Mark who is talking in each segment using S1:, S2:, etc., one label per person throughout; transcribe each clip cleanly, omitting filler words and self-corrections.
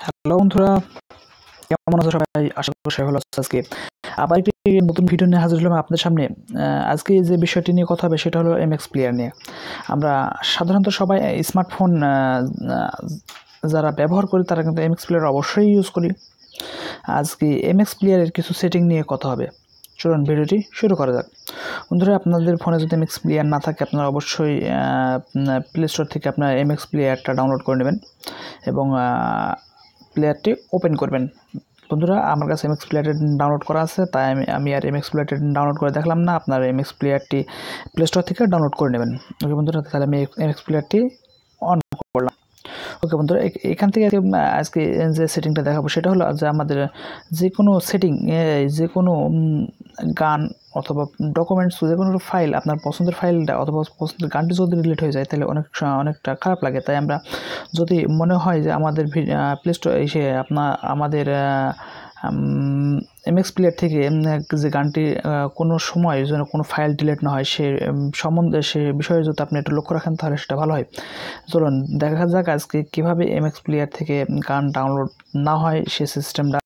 S1: Hello বন্ধুরা, কেমন আছো সবাই? আশা করি সবাই ভালো আছো। আজকে আবার একটি নতুন ভিডিও নিয়ে হাজির হলাম আপনাদের সামনে। আজকে যে বিষয়টি নিয়ে কথা হবে সেটা হলো এমএক্স প্লেয়ার নিয়ে। আমরা সাধারণত সবাই স্মার্টফোন যারা ব্যবহার করি তারা কিন্তু এমএক্স প্লেয়ার অবশ্যই ইউজ করি। আজকে এমএক্স প্লেয়ারের কিছু সেটিং নিয়ে কথা হবে। চলুন ভিডিওটি শুরু করা যাক। বন্ধুরা, আপনাদের ফোনে যদি এমএক্স প্লেয়ার না থাকে আপনারা অবশ্যই প্লে স্টোর থেকে আপনার এমএক্স প্লেয়ারটা ডাউনলোড করে নেবেন এবং প্লেয়ারটি ওপেন করবেন। বন্ধুরা, আমার কাছে এমএক্স প্লেয়ারটি ডাউনলোড করা আছে, তাই আমি আর এমএক্স প্লেয়ারটি ডাউনলোড করে দেখলাম না। আপনার এমএক্স প্লেয়ারটি প্লে স্টোর থেকে ডাউনলোড করে নেবেন। ওকে বন্ধুরা, তাহলে আমি এমএক্স প্লেয়ারটি অন করলাম। ওকে বন্ধুরা, এখান থেকে আজকে যে সেটিংটা দেখাবো সেটা হলো যে আমাদের যে কোনো সেটিং, যে কোনো গান অথবা ডকুমেন্টস, যে কোনো ফাইল, আপনার পছন্দের ফাইলটা অথবা পছন্দের গানটি যদি ডিলিট হয়ে যায় তাহলে অনেকটা খারাপ লাগে। তাই আমরা যদি মনে হয় যে আমাদের প্লে স্টোর এসে আমাদের এমএক্স প্লেয়ার থেকে যে গানটি কোনো সময় যেন কোনো ফাইল ডিলিট না হয় সে বিষয়ে যদি আপনি একটু লক্ষ্য রাখেন তাহলে সেটা ভালো হয়। চলুন দেখা যাক আজকে কীভাবে এমএক্স প্লেয়ার থেকে গান ডাউনলোড না হয় সে সিস্টেমটা।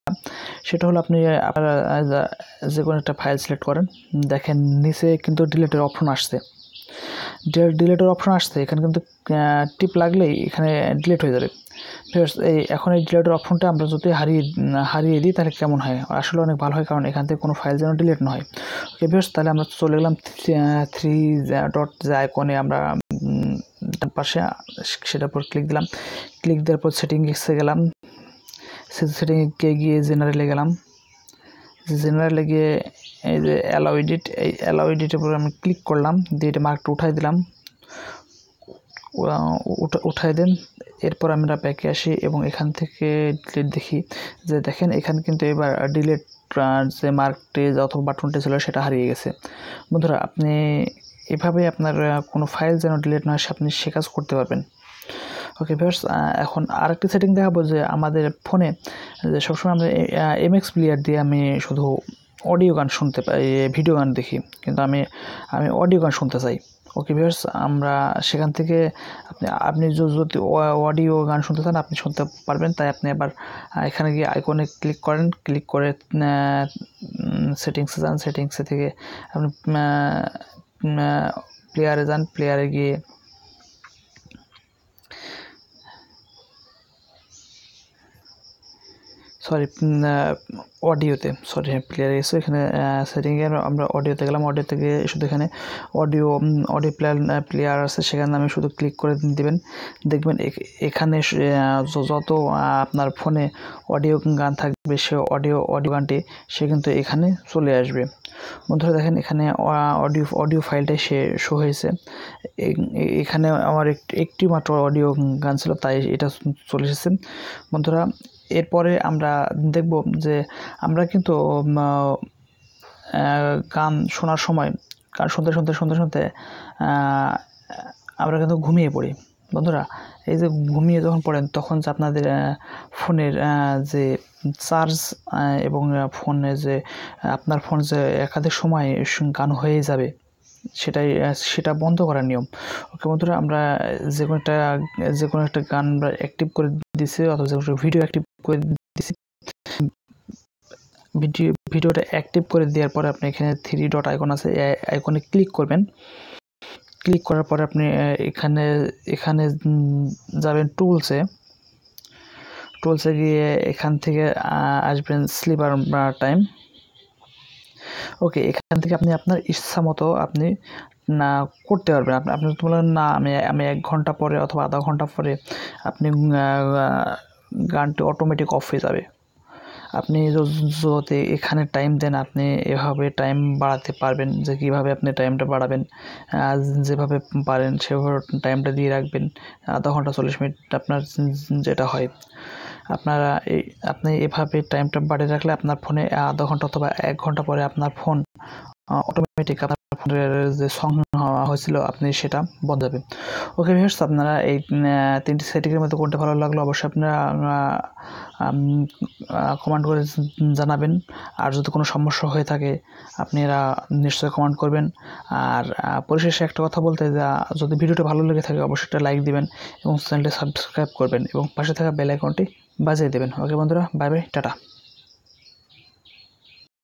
S1: সেটা হলো আপনারা যে কোনো একটা ফাইল সিলেক্ট করেন, দেখেন নিচে কিন্তু ডিলিটের অপশন আসছে। ডিলিটের অপশন আসছে, এখানে কিন্তু টিপ লাগলেই এখানে ডিলিট হয়ে যাবে। এখন এই ডিলিটের অপশনটা আমরা যদি হারিয়ে দিই তাহলে কেমন হয়? আসলে অনেক ভালো হয়, কারণ এখান থেকে কোনো ফাইল যেন ডিলিট না হয়। ওকে ভিউয়ার্স, তাহলে আমরা চলে গেলাম থ্রি ডট যে আইকনে, আমরা ডান পাশে সেটার উপর ক্লিক দিলাম। ক্লিক দেওয়ার পর সেটিংসে গেলাম, সেটিংয়ে গিয়ে জেনারেলে গেলাম। জেনারেলে গিয়ে এই যে অ্যালাউ এডিটের উপর আমি ক্লিক করলাম, দিয়ে এটা মার্কটা উঠাই দিলাম, উঠাই দেন। এরপর আমরা ব্যাকে আসি এবং এখান থেকে ডিলিট দেখি যে দেখেন এখানে কিন্তু এবার ডিলিট যে মার্কটি অথবা বাটনটি ছিল সেটা হারিয়ে গেছে। বন্ধুরা, আপনি এভাবে আপনার কোনো ফাইল যেন ডিলিট না হয় আপনি সে কাজ করতে পারবেন। ওকে ভিউয়ার্স, এখন আরেকটি সেটিং দেখাবো যে আমাদের ফোনে যে সবসময় আমরা এমএক্স প্লেয়ার দিয়ে আমি শুধু অডিও গান শুনতে পাই, ভিডিও গান দেখি, কিন্তু আমি অডিও গান শুনতে চাই। ওকে ভিউয়ার্স, আমরা সেখান থেকে আপনি যদি অডিও গান শুনতে চান আপনি শুনতে পারবেন। তাই আপনি আবার এখানে গিয়ে আইকনে ক্লিক করেন, ক্লিক করে সেটিংসে যান, সেটিংসে থেকে আপনি প্লেয়ারে যান, প্লেয়ারে গিয়ে অডিওতে প্লেয়ারে এসে এখানে সেটিংয়ে আমরা অডিওতে গেলাম। অডিওতে গিয়ে শুধু এখানে অডিও প্লেয়ার আছে, সেখানে আমি শুধু ক্লিক করে দেবেন। দেখবেন এখানে যত আপনার ফোনে অডিও গান থাকবে সে অডিও গানটি সে কিন্তু এখানে চলে আসবে। বন্ধুরা দেখেন এখানে অডিও ফাইলটাই শো হয়েছে। এখানে আমার একটি মাত্র অডিও গান ছিল, তাই এটা চলে এসেছে। বন্ধুরা, এরপরে আমরা দেখব যে আমরা কিন্তু গান শোনার সময় গান শুনতে আমরা কিন্তু ঘুমিয়ে পড়ি। বন্ধুরা, এই যে ঘুমিয়ে যখন পড়েন তখন যে আপনাদের ফোনের যে চার্জ এবং ফোনে যে আপনার ফোন যে একাধিক সময় গান হয়ে যাবে সেটা বন্ধ করার নিয়ম। ওকে বন্ধুরা, আমরা যে কোনো একটা গান আমরা অ্যাক্টিভ করে দিছি অথবা যে কোনো ভিডিও অ্যাক্টিভ করে দিছি। ভিডিওটা অ্যাক্টিভ করে দেওয়ার পরে আপনি এখানে থ্রি ডট আইকন আছে, আইকনে ক্লিক করবেন। ক্লিক করার পরে আপনি এখানে যাবেন টুলসে গিয়ে এখান থেকে আসবেন স্লিপার টাইম। ওকে, এখান থেকে আপনি আপনার ইচ্ছা মতো আপনি না করতে পারবেন। আপনি বলেন না আমি 1 ঘন্টা পরে অথবা আধা ঘন্টা পরে, আপনি গানটি অটোমেটিক অফ হয়ে যাবে। আপনি যদি এখানে টাইম দেন আপনি এভাবে টাইম বাড়াতে পারবেন। যে কীভাবে আপনি টাইমটা বাড়াবেন, যেভাবে পারেন সেভাবে টাইমটা দিয়ে রাখবেন। আধা ঘন্টা 40 মিনিট আপনার যেটা হয়, আপনি এভাবে টাইমটা বাড়িয়ে রাখলে আপনার ফোনে আধা ঘন্টা অথবা 1 ঘন্টা পরে আপনার ফোন অটোমেটিক আপনার ফোনের যে সং হয়েছিল আপনি সেটা বন্ধ যাবে। ওকে ভিউয়ার্স, আপনারা এই 3টি সেটিংয়ের মধ্যে কোনটা ভালো লাগলো অবশ্যই আপনারা কমেন্ট করে জানাবেন। আর যদি কোনো সমস্যা হয়ে থাকে আপনারা নিশ্চয়ই কমেন্ট করবেন। আর পরিশেষে একটা কথা বলতে, যদি ভিডিওটা ভালো লেগে থাকে অবশ্যই একটা লাইক দিবেন এবং চ্যানেলটি সাবস্ক্রাইব করবেন এবং পাশে থাকা বেল আইকনটি বাজিয়ে দেবেন। ওকে বন্ধুরা, বাই বাই, টাটা।